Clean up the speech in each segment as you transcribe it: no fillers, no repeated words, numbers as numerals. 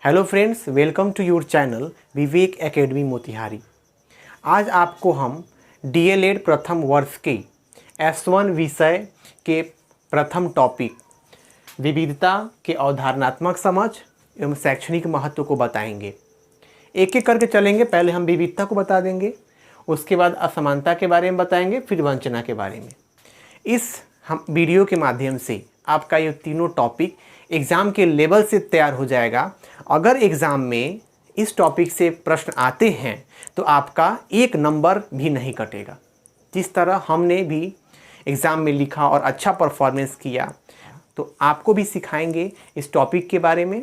Hello friends, welcome to your channel Vivek academy Motihari. आज आपको हम डीएलएड प्रथम वर्ष के S1 विषय के प्रथम टॉपिक विविधता के अवधारणात्मक समझ एवं शैक्षणिक महत्व को बताएंगे। एक एक करके चलेंगे। पहले हम विविधता को बता देंगे, उसके बाद असमानता के बारे में बताएंगे, फिर वंचना के बारे में। इस हम वीडियो के माध्यम से आपका ये तीनों टॉपिक एग्ज़ाम के लेवल से तैयार हो जाएगा। अगर एग्ज़ाम में इस टॉपिक से प्रश्न आते हैं तो आपका एक नंबर भी नहीं कटेगा। जिस तरह हमने भी एग्ज़ाम में लिखा और अच्छा परफॉर्मेंस किया, तो आपको भी सिखाएंगे इस टॉपिक के बारे में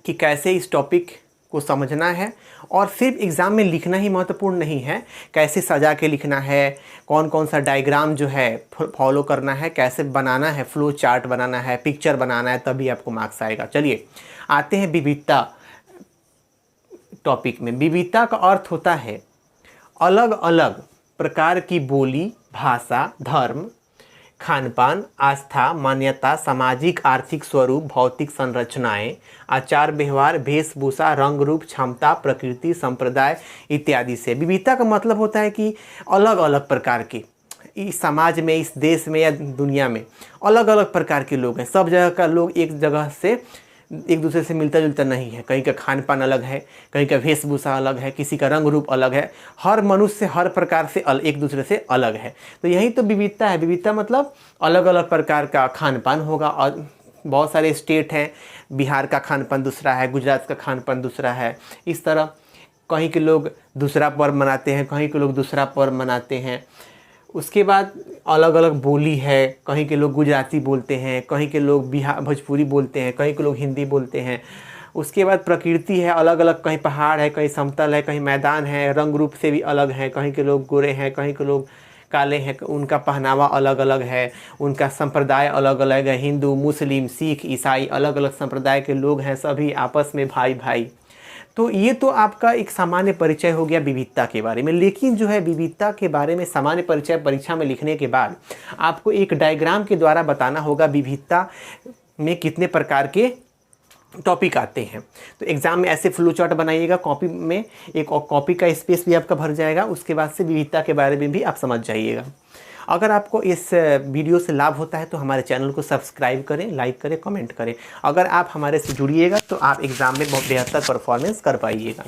कि कैसे इस टॉपिक को समझना है। और सिर्फ एग्ज़ाम में लिखना ही महत्वपूर्ण नहीं है, कैसे सजा के लिखना है, कौन कौन सा डायग्राम जो है फॉलो करना है, कैसे बनाना है, फ्लो चार्ट बनाना है, पिक्चर बनाना है, तभी आपको मार्क्स आएगा। चलिए आते हैं विविधता टॉपिक में। विविधता का अर्थ होता है अलग अलग प्रकार की बोली, भाषा, धर्म, खान पान, आस्था, मान्यता, सामाजिक आर्थिक स्वरूप, भौतिक संरचनाएं, आचार व्यवहार, वेशभूषा, रंग रूप, क्षमता, प्रकृति, संप्रदाय इत्यादि से। विविधता का मतलब होता है कि अलग अलग प्रकार के इस समाज में, इस देश में या दुनिया में अलग अलग प्रकार के लोग हैं। सब जगह का लोग एक जगह से एक दूसरे से मिलता जुलता नहीं है। कहीं का खान पान अलग है, कहीं का वेशभूषा अलग है, किसी का रंग रूप अलग है। हर मनुष्य हर प्रकार से एक दूसरे से अलग है। तो यही तो विविधता है। विविधता मतलब अलग अलग प्रकार का खान पान होगा। और बहुत सारे स्टेट हैं, बिहार का खान पान दूसरा है, गुजरात का खान पान दूसरा है। इस तरह कहीं के लोग दूसरा पर्व मनाते हैं, कहीं के लोग दूसरा पर्व मनाते हैं। उसके बाद अलग अलग बोली है, कहीं के लोग गुजराती बोलते हैं, कहीं के लोग भोजपुरी बोलते हैं, कहीं के लोग हिंदी बोलते हैं। उसके बाद प्रकृति है, अलग अलग, कहीं पहाड़ है, कहीं समतल है, कहीं मैदान है। रंग रूप से भी अलग हैं, कहीं के लोग गोरे हैं, कहीं के लोग काले हैं। उनका पहनावा अलग अलग है, उनका संप्रदाय अलग अलग है। हिंदू, मुस्लिम, सिख, ईसाई अलग अलग संप्रदाय के लोग हैं, सभी आपस में भाई भाई। तो ये तो आपका एक सामान्य परिचय हो गया विविधता के बारे में। लेकिन जो है विविधता के बारे में सामान्य परिचय परीक्षा में लिखने के बाद आपको एक डायग्राम के द्वारा बताना होगा विविधता में कितने प्रकार के टॉपिक आते हैं। तो एग्ज़ाम में ऐसे फ्लो चार्ट बनाइएगा, कॉपी में एक कॉपी का स्पेस भी आपका भर जाएगा। उसके बाद से विविधता के बारे में भी आप समझ जाइएगा। अगर आपको इस वीडियो से लाभ होता है तो हमारे चैनल को सब्सक्राइब करें, लाइक करें, कमेंट करें। अगर आप हमारे से जुड़िएगा तो आप एग्ज़ाम में बहुत बेहतर परफॉर्मेंस कर पाइएगा।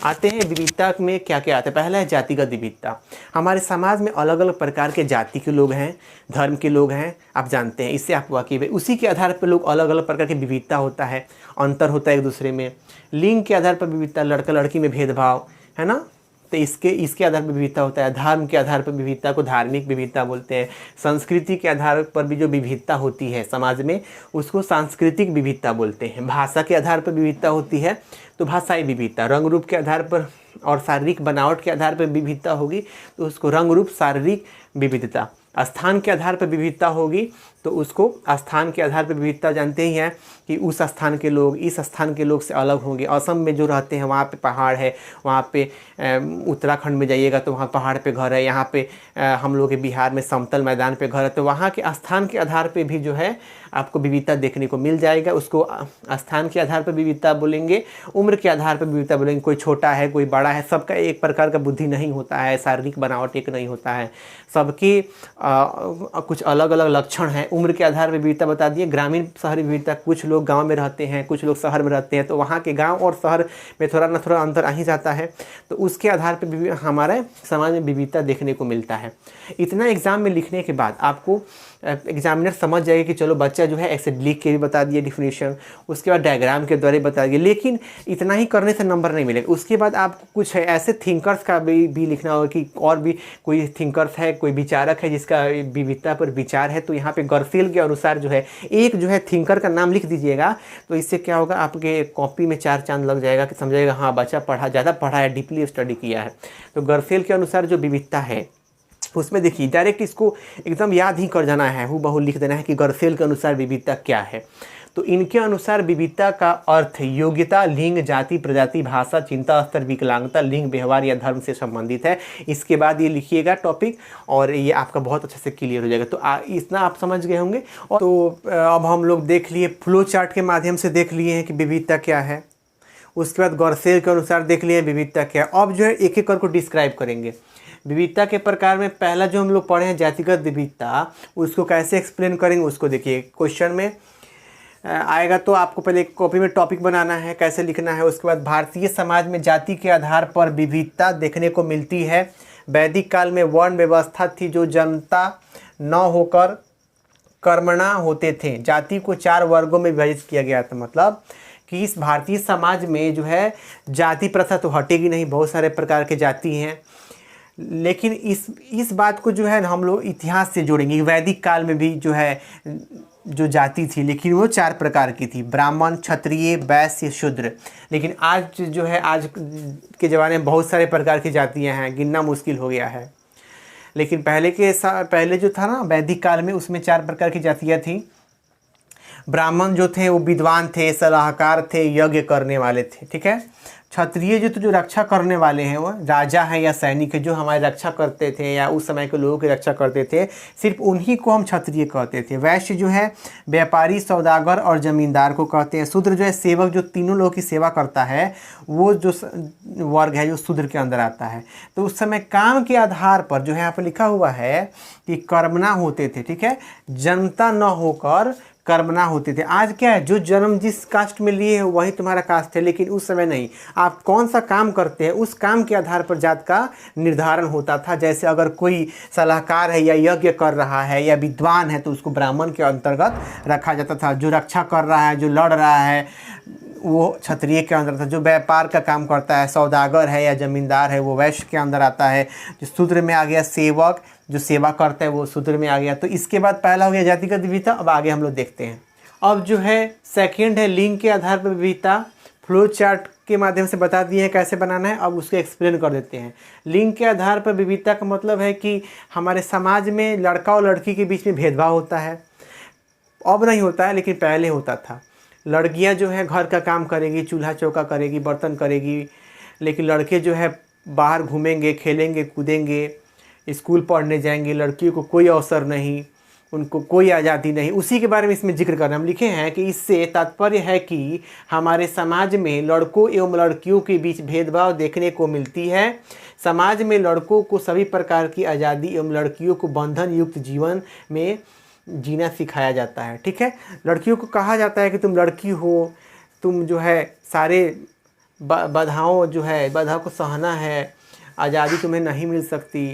आते हैं विविधता में क्या क्या आता है। पहला है जातिगत विविधता। हमारे समाज में अलग अलग प्रकार के जाति के लोग हैं, धर्म के लोग हैं, आप जानते हैं, इससे आप वाकिफ़ है। उसी के आधार पर लोग अलग अलग प्रकार की विविधता होता है, अंतर होता है एक दूसरे में। लिंग के आधार पर विविधता, लड़का लड़की में भेदभाव है ना, तो इसके आधार पर विविधता होता है। धर्म के आधार पर विविधता को धार्मिक विविधता बोलते हैं। संस्कृति के आधार पर भी जो विविधता होती है समाज में, उसको सांस्कृतिक विविधता बोलते हैं। भाषा के आधार पर विविधता होती है तो भाषाई विविधता। रंग रूप के आधार पर और शारीरिक बनावट के आधार पर विविधता होगी तो उसको रंग रूप शारीरिक विविधता। स्थान के आधार पर विविधता होगी तो उसको स्थान के आधार पर विविधता, जानते ही हैं कि उस स्थान के लोग इस स्थान के लोग से अलग होंगे। असम में जो रहते हैं वहाँ पे पहाड़ है, वहाँ पे उत्तराखंड में जाइएगा तो वहाँ पहाड़ पे घर है। यहाँ पे हम लोग के बिहार में समतल मैदान पे घर है। तो वहाँ के स्थान के आधार पे भी जो है आपको विविधता देखने को मिल जाएगा। उसको स्थान के आधार पर विविधता बोलेंगे, उम्र के आधार पर विविधता बोलेंगे। कोई छोटा है, कोई बड़ा है, सबका एक प्रकार का बुद्धि नहीं होता है, शारीरिक बनावट एक नहीं होता है, सबके कुछ अलग अलग लक्षण हैं। उम्र के आधार पर विविधता बता दिए। ग्रामीण शहरी विविधता, कुछ लोग गांव में रहते हैं, कुछ लोग शहर में रहते हैं, तो वहाँ के गांव और शहर में थोड़ा ना थोड़ा अंतर आ ही जाता है। तो उसके आधार पर हमारे समाज में विविधता देखने को मिलता है। इतना एग्ज़ाम में लिखने के बाद आपको एग्जामिनर समझ जाएगा कि चलो बच्चा जो है ऐसे लिख के भी बता दिए डिफिनेशन, उसके बाद डायग्राम के द्वारा बता दिए। लेकिन इतना ही करने से नंबर नहीं मिलेगा। उसके बाद आपको कुछ है ऐसे थिंकर्स का भी लिखना होगा कि और भी कोई थिंकर्स है, कोई विचारक है जिसका विविधता पर विचार है। तो यहाँ पे गर्फेल के अनुसार जो है एक जो है थिंकर का नाम लिख दीजिएगा। तो इससे क्या होगा, आपके कॉपी में चार चांद लग जाएगा कि समझाएगा हाँ बच्चा ज़्यादा पढ़ा है, डीपली स्टडी किया है। तो गर्फेल के अनुसार जो विविधता है उसमें देखिए डायरेक्ट इसको एकदम याद ही कर जाना है, हूबहू लिख देना है कि गर्फेल के अनुसार विविधता क्या है। तो इनके अनुसार विविधता का अर्थ योग्यता, लिंग, जाति, प्रजाति, भाषा, चिंता स्तर, विकलांगता, लिंग, व्यवहार या धर्म से संबंधित है। इसके बाद ये लिखिएगा टॉपिक और ये आपका बहुत अच्छे से क्लियर हो जाएगा। तो इतना आप समझ गए होंगे। और तो अब हम लोग देख लिए फ्लो चार्ट के माध्यम से देख लिए हैं कि विविधता क्या है। उसके बाद गौरसेल के अनुसार देख लिए विविधता क्या है। अब जो है एक एक करके डिस्क्राइब करेंगे। विविधता के प्रकार में पहला जो हम लोग पढ़े हैं जातिगत विविधता, उसको कैसे एक्सप्लेन करेंगे उसको देखिए। क्वेश्चन में आएगा तो आपको पहले एक कॉपी में टॉपिक बनाना है, कैसे लिखना है। उसके बाद भारतीय समाज में जाति के आधार पर विविधता देखने को मिलती है। वैदिक काल में वर्ण व्यवस्था थी जो जनता न होकर कर्मणा होते थे। जाति को 4 वर्गों में विभाजित किया गया था। मतलब कि इस भारतीय समाज में जो है जाति प्रथा तो हटेगी नहीं, बहुत सारे प्रकार के जाति हैं। लेकिन इस बात को जो है हम लोग इतिहास से जोड़ेंगे। वैदिक काल में भी जो है जो जाति थी, लेकिन वो 4 प्रकार की थी, ब्राह्मण, क्षत्रिय, वैश्य, शूद्र। लेकिन आज जो है आज के ज़माने में बहुत सारे प्रकार की जातियां हैं, गिनना मुश्किल हो गया है। लेकिन पहले जो था ना वैदिक काल में, उसमें 4 प्रकार की जातियां थी। ब्राह्मण जो थे वो विद्वान थे, सलाहकार थे, यज्ञ करने वाले थे, ठीक है। क्षत्रिय जो रक्षा करने वाले हैं, वो राजा हैं या सैनिक है जो हमारी रक्षा करते थे या उस समय के लोगों की रक्षा करते थे, सिर्फ उन्हीं को हम क्षत्रिय कहते थे। वैश्य जो है व्यापारी, सौदागर और जमींदार को कहते हैं। शूद्र जो है सेवक, जो तीनों लोगों की सेवा करता है, वो जो वर्ग है जो शूद्र के अंदर आता है। तो उस समय काम के आधार पर जो है यहाँ पर लिखा हुआ है कि कर्मणा होते थे, ठीक है, जनता न होकर कर्मणा होते थे। आज क्या है, जो जन्म जिस कास्ट में लिए है वही तुम्हारा कास्ट है, लेकिन उस समय नहीं। आप कौन सा काम करते हैं उस काम के आधार पर जात का निर्धारण होता था। जैसे अगर कोई सलाहकार है या यज्ञ कर रहा है या विद्वान है तो उसको ब्राह्मण के अंतर्गत रखा जाता था। जो रक्षा कर रहा है, जो लड़ रहा है, वो क्षत्रिय के अंदर था। जो व्यापार का काम करता है, सौदागर है या जमींदार है, वो वैश्य के अंदर आता है। जो शूद्र में आ गया सेवक, जो सेवा करता है वो शूद्र में आ गया। तो इसके बाद पहला हो गया जातिगत विविधता। अब आगे हम लोग देखते हैं। अब जो है सेकंड है लिंग के आधार पर विविधता। फ्लो चार्ट के माध्यम से बता दिए हैं कैसे बनाना है, अब उसको एक्सप्लेन कर देते हैं। लिंग के आधार पर विविधता का मतलब है कि हमारे समाज में लड़का और लड़की के बीच में भेदभाव होता है। अब नहीं होता है, लेकिन पहले होता था। लड़कियां जो है घर का काम करेगी, चूल्हा चौका करेगी, बर्तन करेगी, लेकिन लड़के जो है बाहर घूमेंगे, खेलेंगे, कूदेंगे, स्कूल पढ़ने जाएंगे। लड़कियों को कोई अवसर नहीं, उनको कोई आज़ादी नहीं। उसी के बारे में इसमें जिक्र करना हम लिखे हैं कि इससे तात्पर्य है कि हमारे समाज में लड़कों एवं लड़कियों के बीच भेदभाव देखने को मिलती है। समाज में लड़कों को सभी प्रकार की आज़ादी एवं लड़कियों को बंधन युक्त जीवन में जीना सिखाया जाता है, ठीक है। लड़कियों को कहा जाता है कि तुम लड़की हो, तुम जो है सारे बाधाओं को सहना है, आज़ादी तुम्हें नहीं मिल सकती।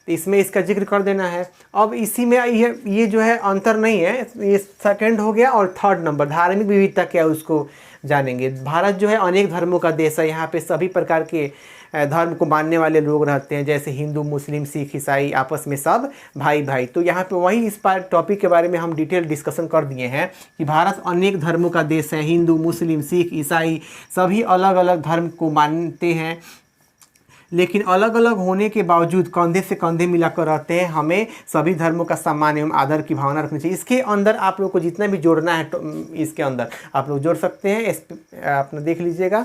तो इसमें इसका जिक्र कर देना है। अब इसी में ये जो है अंतर नहीं है, ये सेकंड हो गया। और थर्ड नंबर धार्मिक विविधता क्या है उसको जानेंगे। भारत जो है अनेक धर्मों का देश है। यहाँ पे सभी प्रकार के धर्म को मानने वाले लोग रहते हैं, जैसे हिंदू, मुस्लिम, सिख, ईसाई, आपस में सब भाई भाई। तो यहाँ पे वही इस टॉपिक के बारे में हम डिटेल डिस्कशन कर दिए हैं कि भारत अनेक धर्मों का देश है। हिंदू, मुस्लिम, सिख, ईसाई सभी अलग अलग धर्म को मानते हैं, लेकिन अलग अलग होने के बावजूद कंधे से कंधे मिलाकर रहते हैं। हमें सभी धर्मों का सम्मान एवं आदर की भावना रखनी चाहिए। इसके अंदर आप लोग को जितना भी जोड़ना है इसके अंदर आप लोग जोड़ सकते हैं, आपने देख लीजिएगा।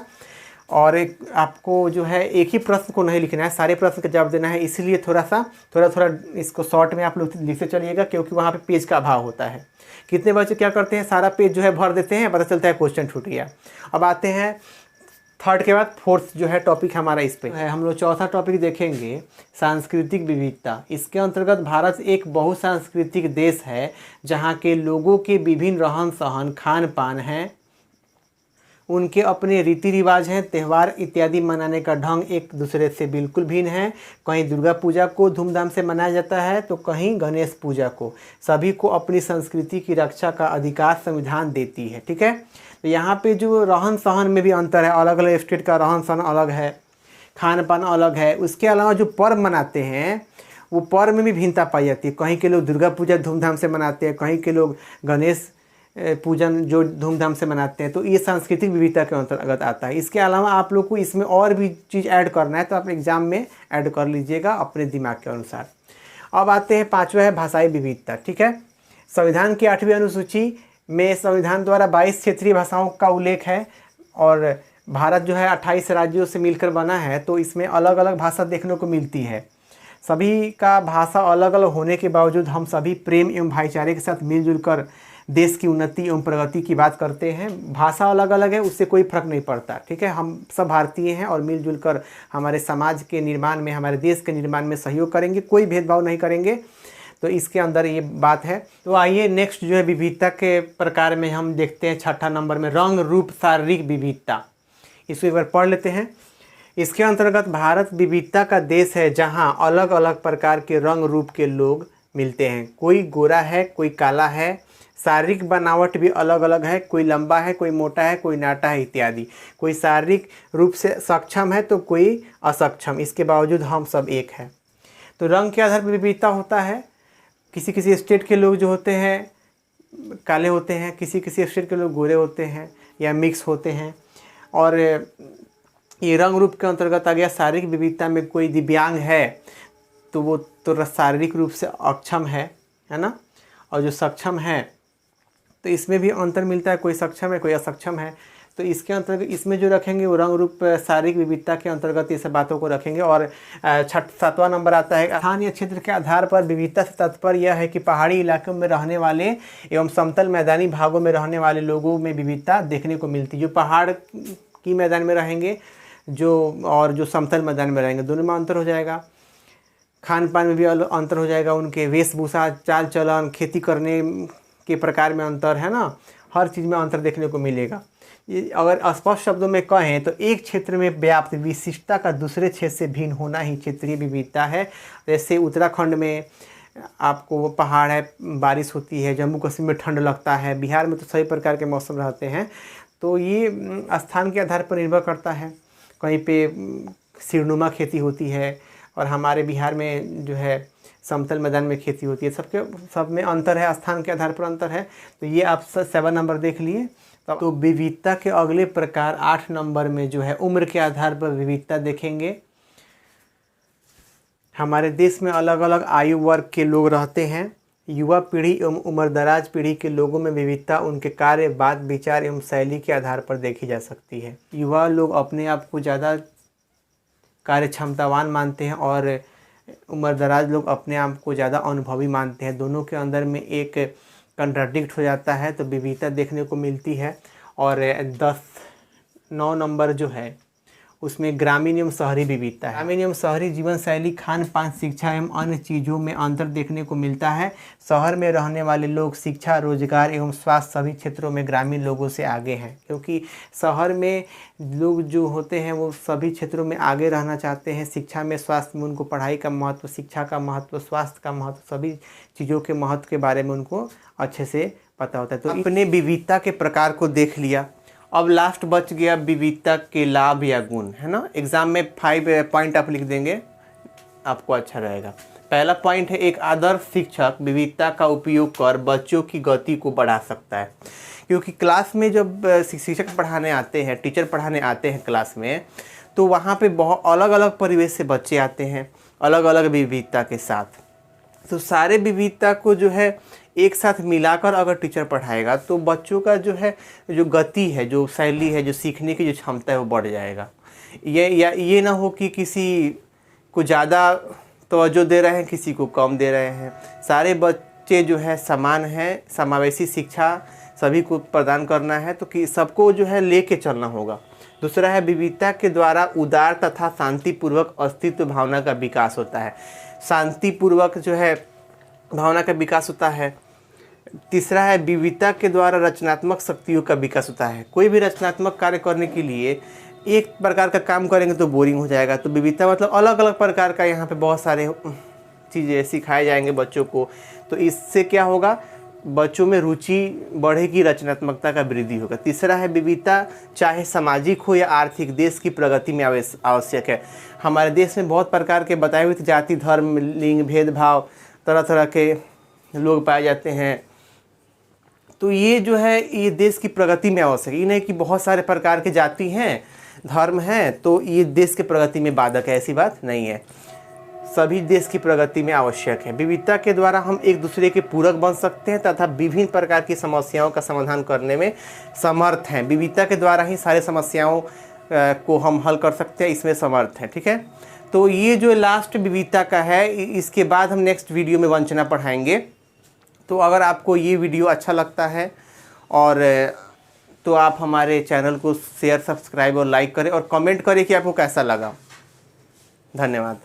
और एक आपको जो है एक ही प्रश्न को नहीं लिखना है, सारे प्रश्न का जवाब देना है। इसलिए थोड़ा इसको शॉर्ट में आप लोग लिखते चलिएगा, क्योंकि वहाँ पे पेज का अभाव होता है। कितने बच्चे क्या करते हैं, सारा पेज जो है भर देते हैं, पता चलता है क्वेश्चन छूट गया। अब आते हैं थर्ड के बाद फोर्थ जो है टॉपिक हमारा इस पे है। हम लोग चौथा टॉपिक देखेंगे सांस्कृतिक विविधता। इसके अंतर्गत भारत एक बहुसांस्कृतिक देश है, जहाँ के लोगों के विभिन्न रहन सहन, खान पान हैं, उनके अपने रीति रिवाज हैं, त्यौहार इत्यादि मनाने का ढंग एक दूसरे से बिल्कुल भिन्न है। कहीं दुर्गा पूजा को धूमधाम से मनाया जाता है तो कहीं गणेश पूजा को। सभी को अपनी संस्कृति की रक्षा का अधिकार संविधान देती है, ठीक है। तो यहाँ पे जो रहन सहन में भी अंतर है, अलग अलग स्टेट का रहन सहन अलग है, खान पान अलग है। उसके अलावा जो पर्व मनाते हैं वो पर्व में भी भिन्नता पाई जाती है। कहीं के लोग दुर्गा पूजा धूमधाम से मनाते हैं, कहीं के लोग गणेश पूजन जो धूमधाम से मनाते हैं। तो ये सांस्कृतिक विविधता के अंतर्गत आता है। इसके अलावा आप लोग को इसमें और भी चीज़ ऐड करना है तो आप एग्ज़ाम में ऐड कर लीजिएगा अपने दिमाग के अनुसार। अब आते हैं पाँचवा है भाषाई विविधता, ठीक है। संविधान की 8वीं अनुसूची में संविधान द्वारा 22 क्षेत्रीय भाषाओं का उल्लेख है और भारत जो है 28 राज्यों से मिलकर बना है, तो इसमें अलग अलग भाषा देखने को मिलती है। सभी का भाषा अलग अलग होने के बावजूद हम सभी प्रेम एवं भाईचारे के साथ मिलजुल कर देश की उन्नति एवं प्रगति की बात करते हैं। भाषा अलग अलग है, उससे कोई फर्क नहीं पड़ता, ठीक है। हम सब भारतीय हैं और मिलजुल कर हमारे समाज के निर्माण में, हमारे देश के निर्माण में सहयोग करेंगे, कोई भेदभाव नहीं करेंगे। तो इसके अंदर ये बात है। तो आइए नेक्स्ट जो है विविधता के प्रकार में हम देखते हैं 6ठा नंबर में रंग रूप शारीरिक विविधता। इसको एक बार पढ़ लेते हैं। इसके अंतर्गत भारत विविधता का देश है जहाँ अलग अलग प्रकार के रंग रूप के लोग मिलते हैं। कोई गोरा है, कोई काला है, शारीरिक बनावट भी अलग अलग है, कोई लंबा है, कोई मोटा है, कोई नाटा है इत्यादि। कोई शारीरिक रूप से सक्षम है तो कोई असक्षम, इसके बावजूद हम सब एक हैं। तो रंग के आधार पर विविधता होता है। किसी किसी स्टेट के लोग जो होते हैं काले होते हैं, किसी किसी स्टेट के लोग गोरे होते हैं या मिक्स होते हैं। और ये रंग रूप के अंतर्गत आ गया। शारीरिक विविधता में कोई दिव्यांग है तो वो तो शारीरिक रूप से अक्षम है ना, और जो सक्षम है तो इसमें भी अंतर मिलता है, कोई सक्षम है कोई असक्षम है। तो इसके अंतर्गत इसमें जो रखेंगे वो रंग रूप शारीरिक विविधता के अंतर्गत ये सब बातों को रखेंगे। और 7वां नंबर आता है स्थानीय क्षेत्र के आधार पर विविधता से तात्पर्य यह है कि पहाड़ी इलाकों में रहने वाले एवं समतल मैदानी भागों में रहने वाले लोगों में विविधता देखने को मिलती है। जो पहाड़ की मैदान में रहेंगे जो समतल मैदान में रहेंगे, दोनों में अंतर हो जाएगा। खान पान में भी अंतर हो जाएगा, उनके वेशभूषा, चाल चलन, खेती करने के प्रकार में अंतर है ना, हर चीज़ में अंतर देखने को मिलेगा। ये अगर स्पष्ट शब्दों में कहें तो एक क्षेत्र में व्याप्त विशिष्टता का दूसरे क्षेत्र से भिन्न होना ही क्षेत्रीय विविधता है। जैसे उत्तराखंड में आपको वो पहाड़ है, बारिश होती है, जम्मू कश्मीर में ठंड लगता है, बिहार में तो सभी प्रकार के मौसम रहते हैं। तो ये स्थान के आधार पर निर्भर करता है। कहीं पे सिरनुमा खेती होती है और हमारे बिहार में जो है समतल मैदान में खेती होती है। सब में अंतर है, स्थान के आधार पर अंतर है। तो ये आप 7 नंबर देख लिए। तो विविधता के अगले प्रकार 8 नंबर में जो है उम्र के आधार पर विविधता देखेंगे। हमारे देश में अलग अलग आयु वर्ग के लोग रहते हैं। युवा पीढ़ी एवं उम्रदराज पीढ़ी के लोगों में विविधता उनके कार्य, बात, विचार एवं शैली के आधार पर देखी जा सकती है। युवा लोग अपने आप को ज़्यादा कार्य क्षमतावान मानते हैं और उम्रदराज लोग अपने आप को ज़्यादा अनुभवी मानते हैं। दोनों के अंदर में एक कंट्राडिक्ट हो जाता है, तो विविधता देखने को मिलती है। और 9 नंबर जो है उसमें ग्रामीण एवं शहरी विविधता है। ग्रामीण एवं शहरी जीवन शैली, खान पान, शिक्षा एवं अन्य चीज़ों में अंतर देखने को मिलता है। शहर में रहने वाले लोग शिक्षा, रोजगार एवं स्वास्थ्य सभी क्षेत्रों में ग्रामीण लोगों से आगे हैं, क्योंकि शहर में लोग जो होते हैं वो सभी क्षेत्रों में आगे रहना चाहते हैं। शिक्षा में, स्वास्थ्य में उनको पढ़ाई का महत्व, शिक्षा का महत्व, स्वास्थ्य का महत्व, सभी चीज़ों के महत्व के बारे में उनको अच्छे से पता होता है। तो अपने विविधता के प्रकार को देख लिया। अब लास्ट बच गया विविधता के लाभ या गुण, है ना। एग्जाम में 5 पॉइंट आप लिख देंगे, आपको अच्छा रहेगा। पहला पॉइंट है एक आदर्श शिक्षक विविधता का उपयोग कर बच्चों की गति को बढ़ा सकता है। क्योंकि क्लास में जब शिक्षक पढ़ाने आते हैं, टीचर पढ़ाने आते हैं क्लास में, तो वहाँ पे बहुत अलग अलग परिवेश से बच्चे आते हैं, अलग अलग विविधता के साथ। तो सारे विविधता को जो है एक साथ मिलाकर अगर टीचर पढ़ाएगा तो बच्चों का जो है जो गति है, जो शैली है, जो सीखने की जो क्षमता है वो बढ़ जाएगा। ये ना हो कि किसी को ज़्यादा तवज्जो दे रहे हैं, किसी को कम दे रहे हैं। सारे बच्चे जो है समान हैं, समावेशी शिक्षा सभी को प्रदान करना है, तो कि सबको जो है लेके चलना होगा। दूसरा है विविधता के द्वारा उदार तथा शांतिपूर्वक अस्तित्व भावना का विकास होता है। शांतिपूर्वक जो है भावना का विकास होता है। तीसरा है विविधता के द्वारा रचनात्मक शक्तियों का विकास होता है। कोई भी रचनात्मक कार्य करने के लिए एक प्रकार का काम करेंगे तो बोरिंग हो जाएगा। तो विविधता मतलब अलग अलग प्रकार का, यहाँ पे बहुत सारे चीज़ें सिखाए जाएंगे बच्चों को। तो इससे क्या होगा, बच्चों में रुचि बढ़ेगी, रचनात्मकता का वृद्धि होगा। तीसरा है विविधता चाहे सामाजिक हो या आर्थिक, देश की प्रगति में आवश्यक है। हमारे देश में बहुत प्रकार के बताए हुए जाति, धर्म, लिंग, भेदभाव, तरह तरह के लोग पाए जाते हैं। तो ये जो है ये देश की प्रगति में आवश्यक है। ये नहीं कि बहुत सारे प्रकार के जाति हैं, धर्म हैं तो ये देश की प्रगति में बाधक है, ऐसी बात नहीं है। सभी देश की प्रगति में आवश्यक है। विविधता के द्वारा हम एक दूसरे के पूरक बन सकते हैं तथा विभिन्न प्रकार की समस्याओं का समाधान करने में समर्थ हैं। विविधता के द्वारा ही सारे समस्याओं को हम हल कर सकते हैं, इसमें समर्थ हैं। ठीक है, तो ये जो लास्ट विविधता का है, इसके बाद हम नेक्स्ट वीडियो में वंचना पढ़ाएंगे। तो अगर आपको ये वीडियो अच्छा लगता है और तो आप हमारे चैनल को शेयर, सब्सक्राइब और लाइक करें और कमेंट करें कि आपको कैसा लगा। धन्यवाद।